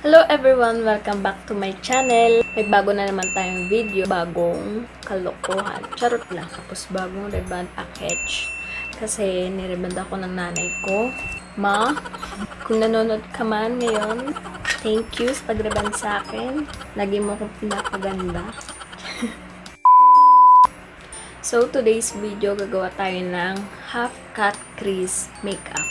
Hello everyone! Welcome back to my channel. May bago na naman tayong video. Bagong kalokohan. Charot lang. Tapos bagong reband package. Kasi nireband ako ng nanay ko. Ma, kung nanonood ka man ngayon, thank you sa pagreband sa akin. Lagi mo akong pinapaganda. So today's video, gagawa tayo ng half cut crease makeup.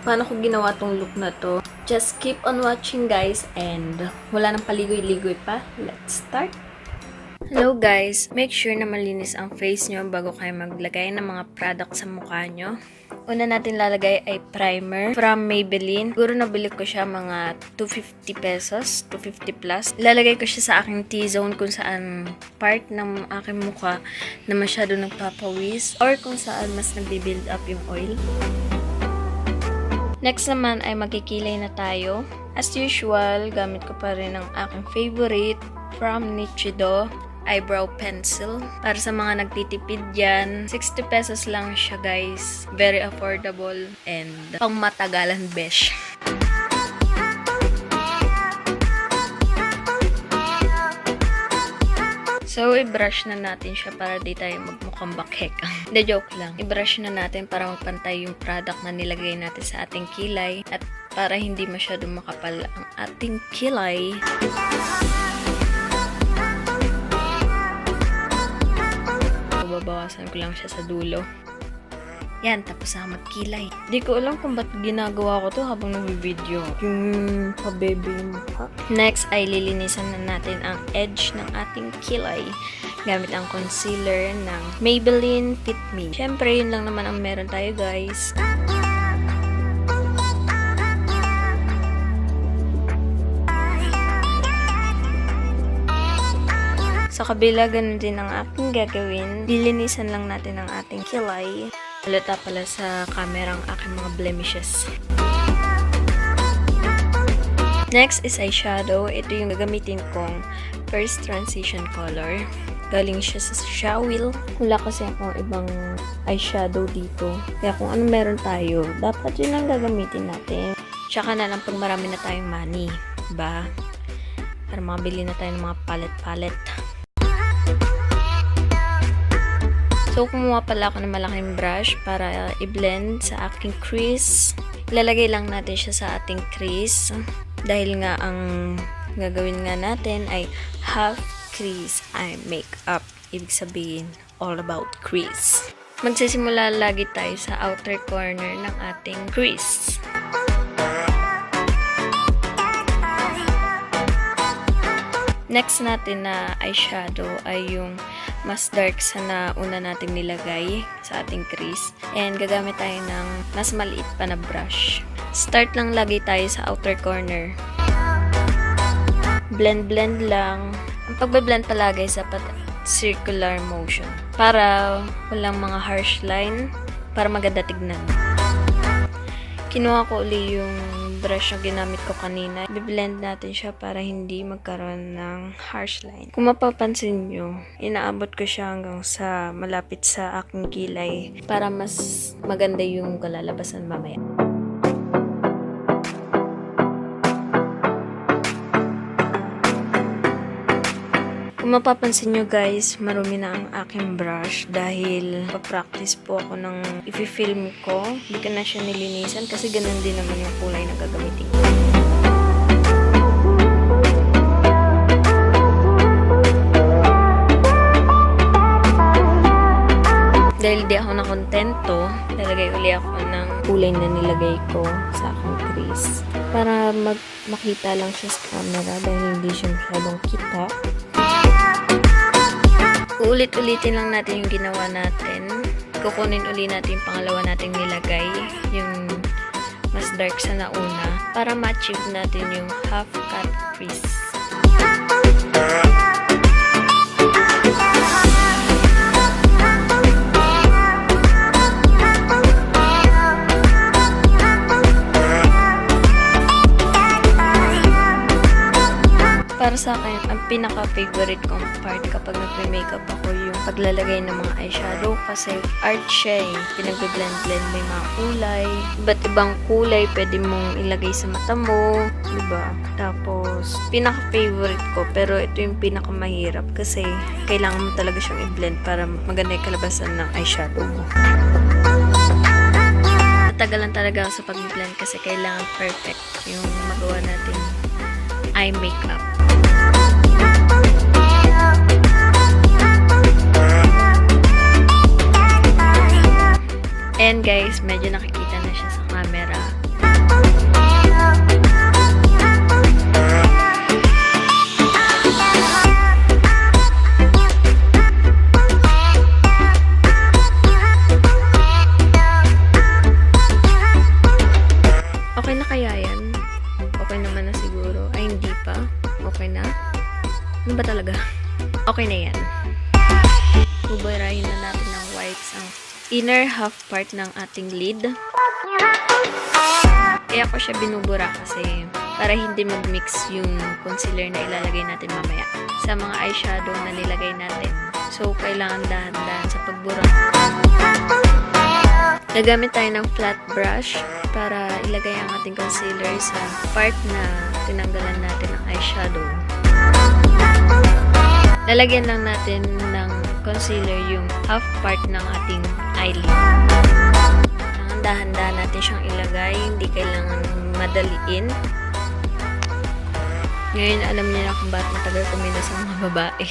Paano ko ginawa tong look na to? Just keep on watching guys, and wala nang paligoy-ligoy pa. Let's start! Hello guys! Make sure na malinis ang face nyo bago kayo maglagay ng mga product sa mukha nyo. Una natin lalagay ay primer from Maybelline. Siguro nabili ko siya mga 250 pesos, 250 plus. Lalagay ko siya sa aking T-zone kung saan part ng aking mukha na masyado nagpapawis or kung saan mas nagbi-build up yung oil. Next naman ay magkikilay na tayo. As usual, gamit ko pa rin ang aking favorite from Eyeshadow eyebrow pencil. Para sa mga nagtitipid dyan, 60 pesos lang siya guys. Very affordable and pang matagalan besh. So, i-brush na natin siya para di tayo magmukhang bakhek. Hindi, joke lang. I-brush na natin para magpantay yung product na nilagay natin sa ating kilay at para hindi masyadong makapal ang ating kilay. Babawasan ko lang siya sa dulo. Yan, tapos na magkilay. Di ko alam kung ba't ginagawa ko to habang nag-video. Yung pabebe yung mukha. Next ay lilinisan na natin ang edge ng ating kilay gamit ang concealer ng Maybelline Fit Me. Syempre, yun lang naman ang meron tayo guys. Sa kabila, ganun din ang aking gagawin. Lilinisan lang natin ang ating kilay. Halata pala sa camera ang aking mga blemishes. Next is eyeshadow. Ito yung gagamitin kong first transition color. Galing siya sa Shawil. Wala kasi akong ibang eyeshadow dito. Kaya kung ano meron tayo, dapat yun ang gagamitin natin. Tsaka na lang pag marami na tayong money. Diba? Para makabili na tayo ng mga palette-palette. So, kumuha pala ako ng malaking brush para i-blend sa aking crease. Ilalagay lang natin siya sa ating crease. Dahil nga ang gagawin nga natin ay half crease eye makeup. Ibig sabihin, all about crease. Magsisimula lagi tayo sa outer corner ng ating crease. Next natin na eyeshadow ay yung mas dark sa nauna natin nilagay sa ating crease. And gagamit tayo ng mas maliit pa na brush. Start lang lagi tayo sa outer corner. Blend lang. Ang pagbe-blend palagi sa circular motion. Para walang mga harsh line. Para maganda tignan. Kinuha ko uli yung brush na ginamit ko kanina. I-blend natin siya para hindi magkaroon ng harsh line. Kung mapapansin nyo, inaabot ko siya hanggang sa malapit sa aking kilay para mas maganda yung kalalabasan mamaya. Kung mapapansin nyo guys, marumi na ang aking brush dahil pa-practice po ako ng i-film ko. Hindi ko na siya nilinisan kasi ganun din naman yung kulay na gagamitin ko. Dahil di ako nakontento, lalagay uli ako ng kulay na nilagay ko sa aking crease. Para makita lang siya sa camera dahil hindi siya masyadong kita. Uulit-ulitin lang natin yung ginawa natin. Kukunin uli natin yung pangalawa nating nilagay. Yung mas dark sa nauna. para ma-achieve natin yung half cut crease. Para sa akin, ang pinaka-favorite kong part kapag nagpe-makeup ako yung paglalagay ng mga eyeshadow kasi art siya eh. Pinag-blend-blend may mga kulay. Iba't ibang kulay pwede mong ilagay sa mata mo. Diba? Tapos, pinaka-favorite ko pero ito yung pinaka-mahirap kasi kailangan mo talaga siyang i-blend para maganda yung kalabasan ng eyeshadow mo. Natagalan talaga ako sa pag-blend kasi kailangan perfect yung magawa natin eye makeup. And guys, medyo nakikita na siya sa camera. Okay na kaya yan? Okay naman na siguro. Ay, hindi pa. Okay na? Ano ba talaga? Okay na yan. Buburahin na natin ng wipes ang inner half part ng ating lid. Kaya ko siya binubura kasi para hindi mag-mix yung concealer na ilalagay natin mamaya sa mga eyeshadow na nilagay natin. So, kailangan dahan-dahan sa pagbura. Gagamit tayo ng flat brush para ilagay ang ating concealer sa part na tinanggalan natin ng eyeshadow. Lalagyan lang natin ng concealer yung half part ng ating eyelid. Dahan-dahan natin siyang ilagay, hindi kailangan madaliin. Ngayon, alam niyo na kung bakit matagal kumilos ang mga babae.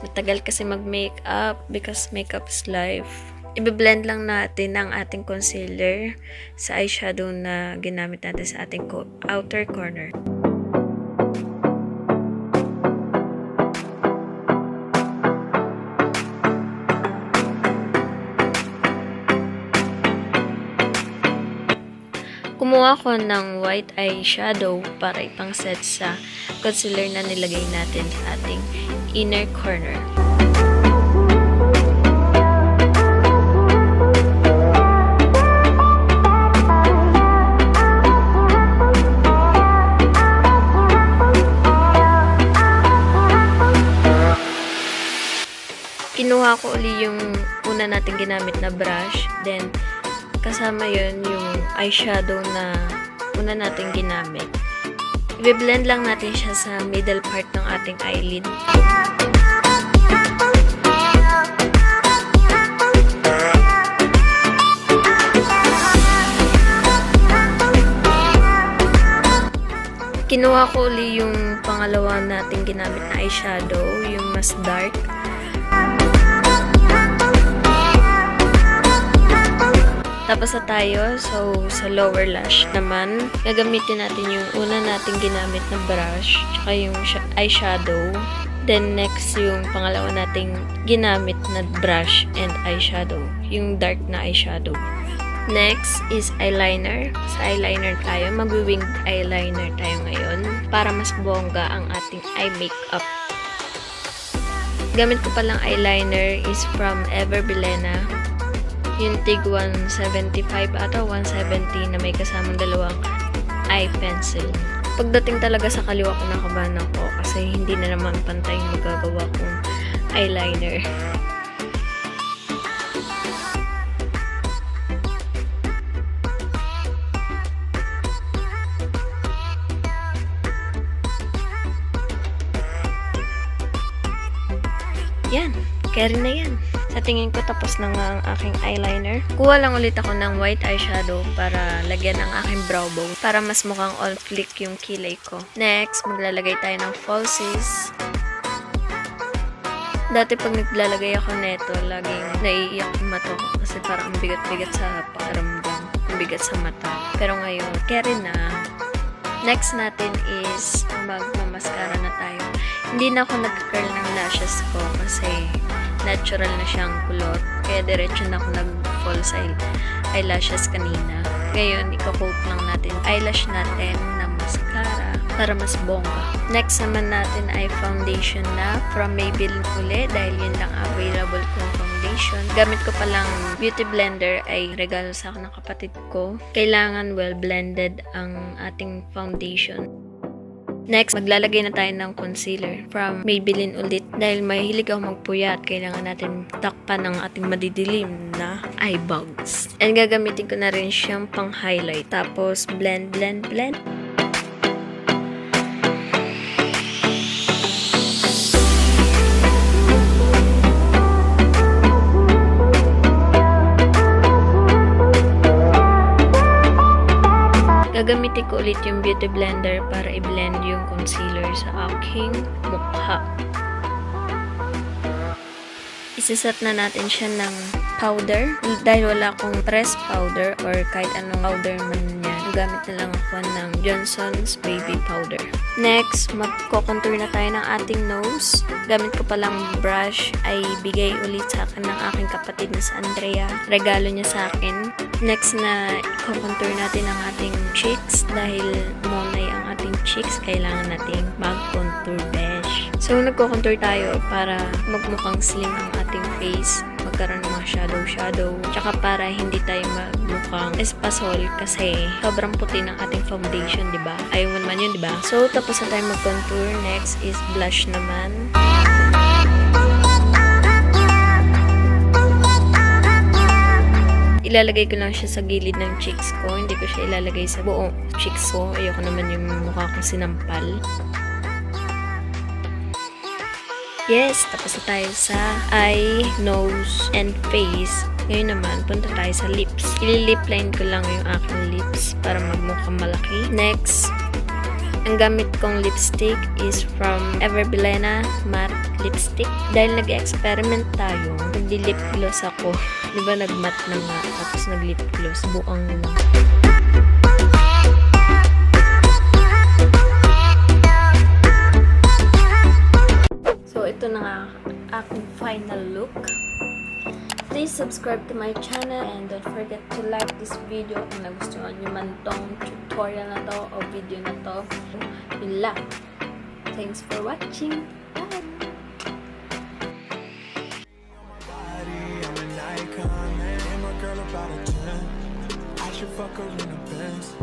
Matagal kasi mag-makeup because makeup is life. Ibe-blend lang natin ang ating concealer sa eyeshadow na ginamit natin sa ating outer corner. Kumuha ko ng white eyeshadow para ipang-set sa concealer na nilagay natin sa ating inner corner. Kinuha ko uli yung una natin ginamit na brush, then kasama yun yung eyeshadow na una natin ginamit. I-blend lang natin siya sa middle part ng ating eyelid. Kinuha ko uli yung pangalawa natin ginamit na eyeshadow, yung mas dark. Tapos na tayo, so sa lower lash naman, gagamitin natin yung una nating ginamit na brush, tsaka yung eyeshadow. Then next, yung pangalawa nating ginamit na brush and eyeshadow, yung dark na eyeshadow. Next is eyeliner. Sa eyeliner tayo, mag-winged eyeliner tayo ngayon para mas bongga ang ating eye makeup. Gamit ko palang eyeliner is from Ever Bilena. Yung tig 175 ata 170 na may kasamang dalawang eye pencil. Pagdating talaga sa kaliwa ko, nakabahan ako kasi hindi na naman pantay yung magagawa kong eyeliner. Yan, carry na yan. Sa tingin ko, tapos na nga ang aking eyeliner. Kuha lang ulit ako ng white eyeshadow para lagyan ang aking brow bone para mas mukhang on flick yung kilay ko. Next, maglalagay tayo ng falsies. Dati pag naglalagay ako neto, laging naiiyak yung mata ko kasi parang ang bigat-bigat sa pakiramdam. Ang bigat sa mata. Pero ngayon, carry na. Next natin is magmamaskara na tayo. Hindi na ako nag-curl ng lashes ko kasi natural na siyang kulot. Kaya diretso na ako nag-false eyelashes kanina. Ngayon, i-coat lang natin eyelash natin ng mascara para mas bongga. Next naman natin ay foundation na from Maybelline uli dahil yun lang available kong foundation. Gamit ko palang beauty blender, ay regalo sa akin ng kapatid ko. Kailangan well blended ang ating foundation. Next, maglalagay na tayo ng concealer from Maybelline ulit. Dahil mahilig ako magpuyat, kailangan natin takpan ng ating madidilim na eye bags. And gagamitin ko na rin siyang pang-highlight. Tapos, blend, blend, blend. Gagamitin ko ulit yung beauty blender para i-blend yung concealer sa aking mukha. Isiset na natin siya ng powder. Dahil wala akong pressed powder or kahit anong powder man yan, gamit na lang ako ng Johnson's Baby Powder. Next, magko-contour na tayo ng ating nose. Gamit ko palang brush ay bigay ulit sa akin ng aking kapatid na si Andrea. Regalo niya sa akin. Next na i-contour natin ang ating cheeks dahil monay ang ating cheeks, kailangan nating mag-contour besh. So, nagko-contour tayo para magmukhang slim ang ating face, magkaroon ng mga shadow, tsaka para hindi tayo magmukhang espasol kasi sobrang puti ng ating foundation, diba? Ayaw mo naman yun, diba? So, tapos na tayo mag-contour. Next is blush naman. Ilalagay ko lang siya sa gilid ng cheeks ko. Hindi ko siya ilalagay sa buong cheeks ko. Ayoko naman yung mukha kong sinampal. Yes, tapos na tayo sa eye, nose, and face. Ngayon naman, punta tayo sa lips. Ililip line ko lang yung aking lips para magmukhang malaki. Next, ang gamit kong lipstick is from Everbelena Matte Lipstick. Dahil nag-experiment tayo, nagdi-lip gloss ako. Diba nag-matte na nga, tapos nag-lip gloss. Buang lang. So, ito na nga aking final look. Please subscribe to my channel and don't forget to like this video kung nagustuhan nyo man tong tutorial na to o video na to. Yun lang. Thanks for watching. Bye! Fuck her in a Benz.